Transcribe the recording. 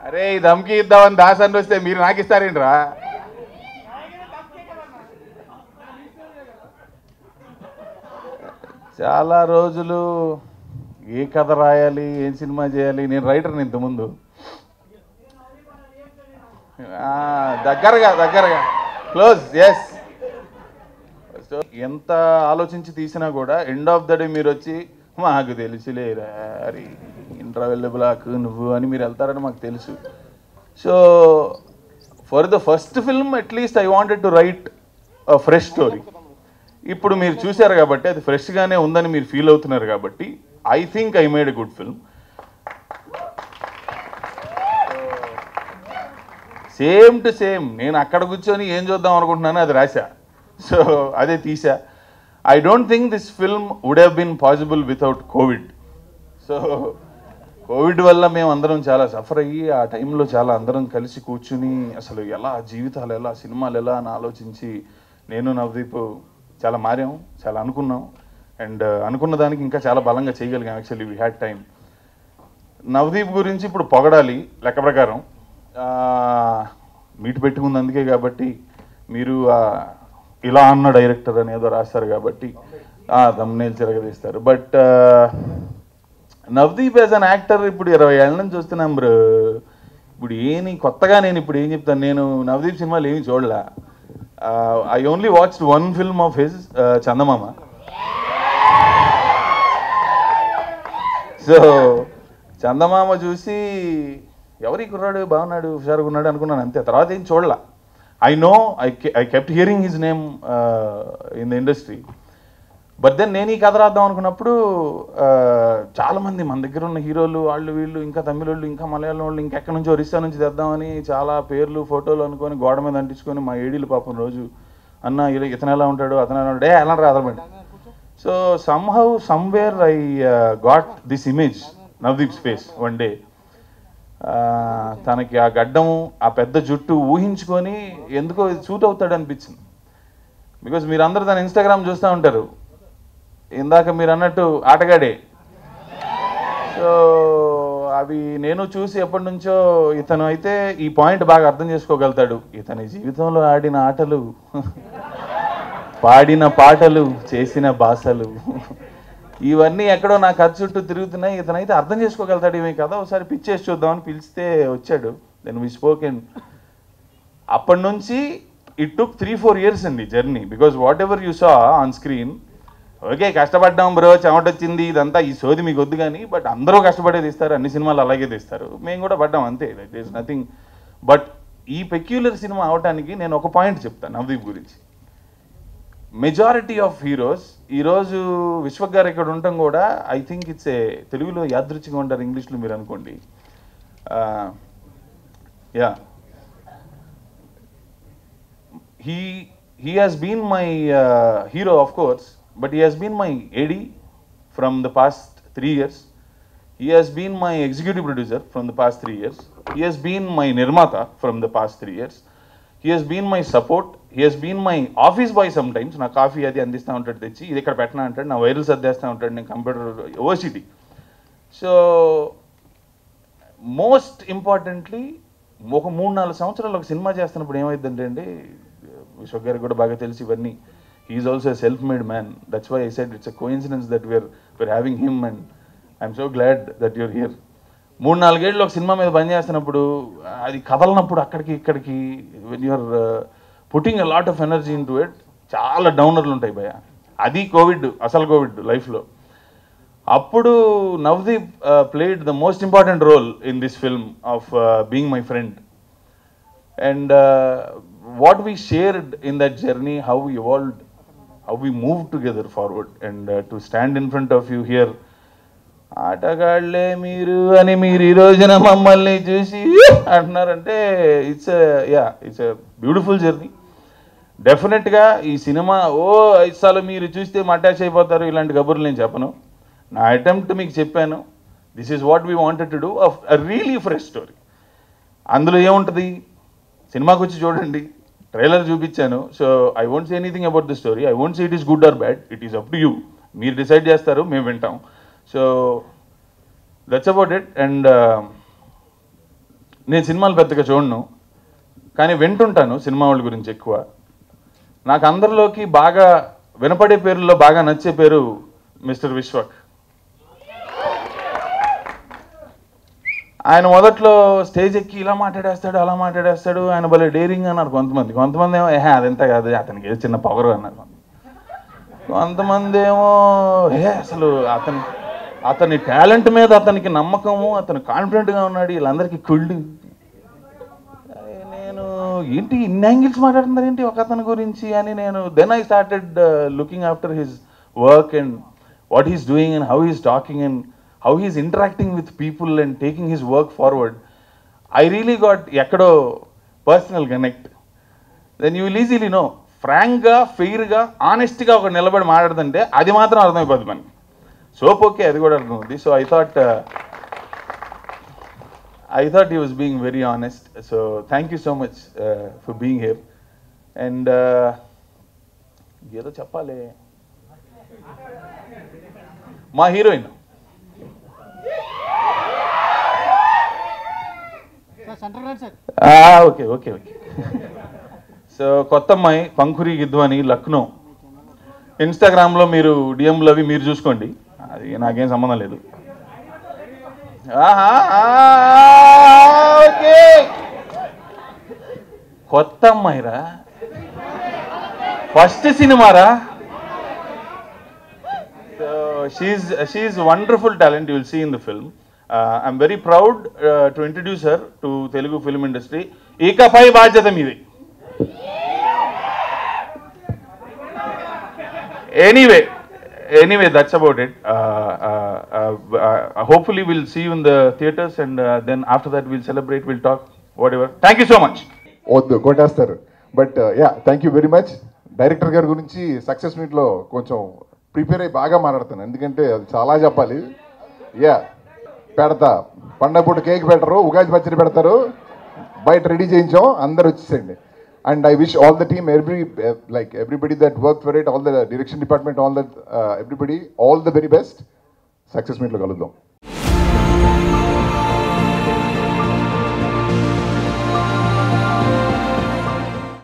అరే ఈ దమ్కి ఇద్దామని దాసన్ వస్తే మీరు నాకు ఇస్తారేంట్రా? చాలా రోజులు ఏ కథ రాయాలి, ఏం సినిమా చేయాలి. నేను రైటర్ని ఇంతకుముందు. దగ్గరగా క్లోజ్. ఎస్. సో ఎంత ఆలోచించి తీసినా కూడా ఎండ్ ఆఫ్ ద డే మీరు వచ్చి మాకు తెలుసులేరా అరే ఇంట్రావెల్లబులాకు నువ్వు అని మీరు వెళ్తారని మాకు తెలుసు. So for the first film at least I wanted to write a fresh story. ఇప్పుడు మీరు చూశారు కాబట్టి అది ఫ్రెష్గానే ఉందని మీరు ఫీల్ అవుతున్నారు కాబట్టి I think I made a good film. Same to same నేను అక్కడ కూర్చొని ఏం చూద్దాం అనుకుంటున్నాను అది రాశా. సో అదే తీసా. I don't think this film would have been possible without Covid. So Covid వల్ల మేము అందరం చాలా సఫర్ అయ్యి ఆ టైంలో చాలా అందరం కలిసి కూర్చుని అసలు ఎలా జీవితాలు ఎలా సినిమాలు ఎలా అని ఆలోచించి నేను నవదీప్ చాలా మారాం, చాలా అనుకున్నాం. అండ్ అనుకున్న దానికి ఇంకా చాలా బలంగా చేయగలిగాం. Actually we had time. Navdeep గురించి ఇప్పుడు పొగడాలి లెక్క ప్రకారం. మీట్ పెట్టుకుంది అందుకే కాబట్టి మీరు ఇలా అన్న డైరెక్టర్ అని ఏదో రాస్తారు కాబట్టి తమ్నేల్ తిరగదీస్తారు. But Navdeep as an actor ఇప్పుడు 20 ఏళ్ళ నుంచి చూస్తున్నాం బ్రో. ఇప్పుడు కొత్తగా నేను ఇప్పుడు ఏం చెప్తాను, నేను నవదీప్ సినిమాలు ఏమీ చూడలే. I only watched one film of his, Chandamama. So Chandamama చూసి ఎవరి కుర్రాడు బాగున్నాడు హుషారుగా ఉన్నాడు అనుకున్నాను అంతే. తర్వాత ఏం చూడలా. I know I kept hearing his name in the industry. But then నేను ఈ కథ రాద్దాం అనుకున్నప్పుడు చాలామంది మన దగ్గర ఉన్న హీరోలు వాళ్ళు వీళ్ళు ఇంకా తమిళ వాళ్ళు ఇంకా మలయాళం వాళ్ళు ఇంకెక్కడి నుంచి ఒరిస్సా నుంచి తెద్దామని చాలా పేర్లు ఫోటోలు అనుకొని గోడ మీద అంటించుకొని మా ఏడీలు పాపం రోజు అన్న ఇతను ఎలా ఉంటాడు అతను ఎలా ఉంటాడు ఎలా రాదమండి. So somehow somewhere I got this image Navdeep's face one day. తనకి ఆ గడ్డము ఆ పెద్ద జుట్టు ఊహించుకొని ఎందుకో సూట్ అవుతాడు అనిపించింది. బికాజ్ మీరు అందరూ తన ఇన్స్టాగ్రామ్ చూస్తూ ఉంటారు. ఇందాక మీరు అన్నట్టు ఆటగాడే. సో అవి నేను చూసి ఎప్పటి నుంచో ఇతను అయితే ఈ పాయింట్ బాగా అర్థం చేసుకోగలుగుతాడు. ఇతని జీవితంలో ఆడిన ఆటలు, పాడిన పాటలు, చేసిన భాషలు ఇవన్నీ ఎక్కడో నా కథ చుట్టూ తిరుగుతున్నాయి. ఇతనైతే అర్థం చేసుకోగలుగుతాడు ఇవి కదా, ఒకసారి పిచ్చేసి చూద్దామని పిలిస్తే వచ్చాడు. Then we spoken. అప్పటి నుంచి ఇట్ టుక్ 3-4 years అండి journey. Because whatever you saw on screen, okay కష్టపడ్డాం బ్రో చెమట వచ్చింది ఇదంతా ఈ సోది మీకు వద్దు కానీ, బట్ అందరూ కష్టపడే తీస్తారు, అన్ని సినిమాలు అలాగే తీస్తారు, మేము కూడా పడ్డాం అంతే. That is nothing. బట్ ఈ పెక్యులర్ సినిమా అవటానికి నేను ఒక పాయింట్ చెప్తాను నవదీప్ గురించి. మెజారిటీ ఆఫ్ హీరోస్ ఈరోజు విశ్వక్ గారు ఇక్కడ ఉండటం కూడా ఐ థింక్ ఇట్స్ ఏ, తెలుగులో యాదృచ్ఛికంగా ఉంటారు, ఇంగ్లీష్లో మీరు అనుకోండి. Yeah he has been my hero of course, but he has been my AD from the past 3 years. He has been my executive producer from the past 3 years. He has been my nirmata from the past 3 years. He has been my support. He has been my office boy sometimes. నా coffee అది అందిస్తూ ఉంటాడు తెచ్చి, ఇది ఇక్కడ పెట్టినా అంటాడు, నా వైరల్స్ అద్దేస్తూ ఉంటాడు, నేను computer OCT. So most importantly ఒక 3-4 సంవత్సరాలు ఒక సినిమా చేస్తున్నప్పుడు ఏమైందంటే అండి, విశ్వక్ గారికి కూడా బాగా తెలిసి ఇవన్నీ, he's also a self made man. That's why I said it's a coincidence that we're having him and I'm so glad that you're here. 3-4 ఏళ్ళు ఒక సినిమా మీద పనిచేస్తున్నప్పుడు అది కదలనప్పుడు అక్కడికి ఇక్కడికి when you're putting a lot of energy in to, చాలా డౌనర్లు ఉంటాయి భయ. అది కోవిడ్, అసలు కోవిడ్ లైఫ్లో. అప్పుడు Navdeep played the most important role in this film of being my friend. And what we shared in that journey, how we evolved, how we moved together forward, and to stand in front of you here, ఆటగాళ్లే మీరు అని మీరు ఈ రోజున మమ్మల్ని చూసి అంటున్నారంటే it's a beautiful journey. డెఫినెట్గా ఈ సినిమా 5 సార్లు మీరు చూస్తే అటాచ్ అయిపోతారు ఇలాంటి కబుర్లు నేను చెప్పను. నా అటెంప్ట్ మీకు చెప్పాను. This is what we wanted to do, a really fresh story. అందులో ఏముంటుంది సినిమాకి వచ్చి చూడండి, ట్రైలర్ చూపించాను. So I won't say anything about the story. I won't say it is good or bad, it is up to you. మీరు decide చేస్తారు, మేము వింటాం. So that's about it. And నేను సినిమాలు పెద్దగా చూడను, కానీ వింటుంటాను సినిమా వాళ్ళ గురించి ఎక్కువ. నాకు అందరిలోకి బాగా వినపడే పేర్లలో బాగా నచ్చే పేరు మిస్టర్ విశ్వక్. ఆయన మొదట్లో స్టేజ్ ఎక్కి ఇలా మాట్లాడేస్తాడు, అలా మాట్లాడేస్తాడు, ఆయన భలే డేరింగ్ అన్నారు కొంతమంది ఏమో అదంతా కాదు, అతనికి ఏదో చిన్న పవర్ అన్నారు. కొంతమంది ఏమో అసలు అతని టాలెంట్ మీద అతనికి నమ్మకము, అతను కాన్ఫిడెంట్గా ఉన్నాడు, వీళ్ళందరికీ కుళ్ళు. నేను ఏంటి ఇన్ని యాంగిల్స్ మాట్లాడుతున్నారు ఏంటి ఒక అతని గురించి అని then I started looking after his work and what he's doing and how he's talking and how he's interacting with people and taking his work forward. I really got ekkado personal connect. Then you will easily know, frank ga, fair ga, honest ga oka nilabadi maatladante adi matram ardhamaipoddu maniki. Soap okay adi kuda ardhamaundi. So I thought he was being very honest. So thank you so much for being here. And ఏదో చెప్పాలి, మా heroine okay okay okay. So కొత్త అమ్మాయి పంఖురి గిద్వాని, లక్నో. ఇన్స్టాగ్రామ్లో మీరు డిఎంలు అవి మీరు చూసుకోండి, అది నాకేం సంబంధం లేదు. ఓకే, కొత్త అమ్మాయిరా, ఫస్ట్ సినిమారా. She's wonderful talent, you will see in the film. I'm very proud to introduce her to Telugu film industry. Ikapai బాధ్యత మీది. Anyway, that's about it. Hopefully we'll see you in the theaters and then after that we'll celebrate, we'll talk, whatever. Thank you so much. వద్దు కొట్టేస్తారు. But thank you very much. Director గారి గురించి success మీట్లో కొంచెం prepare అయ్యి బాగా మాట్లాడతాను, ఎందుకంటే అది చాలా చెప్పాలి. పెడతా, పండగ పూట కేక్ పెట్టరు, ఉగాది పచ్చడి పెడతారు, బయట రెడీ చేయించాం, అందరు వచ్చేసండి. And I wish all the team, everybody that worked for it, all the direction department, all that everybody, all the very best. Success మీట్లో కలుద్దాం.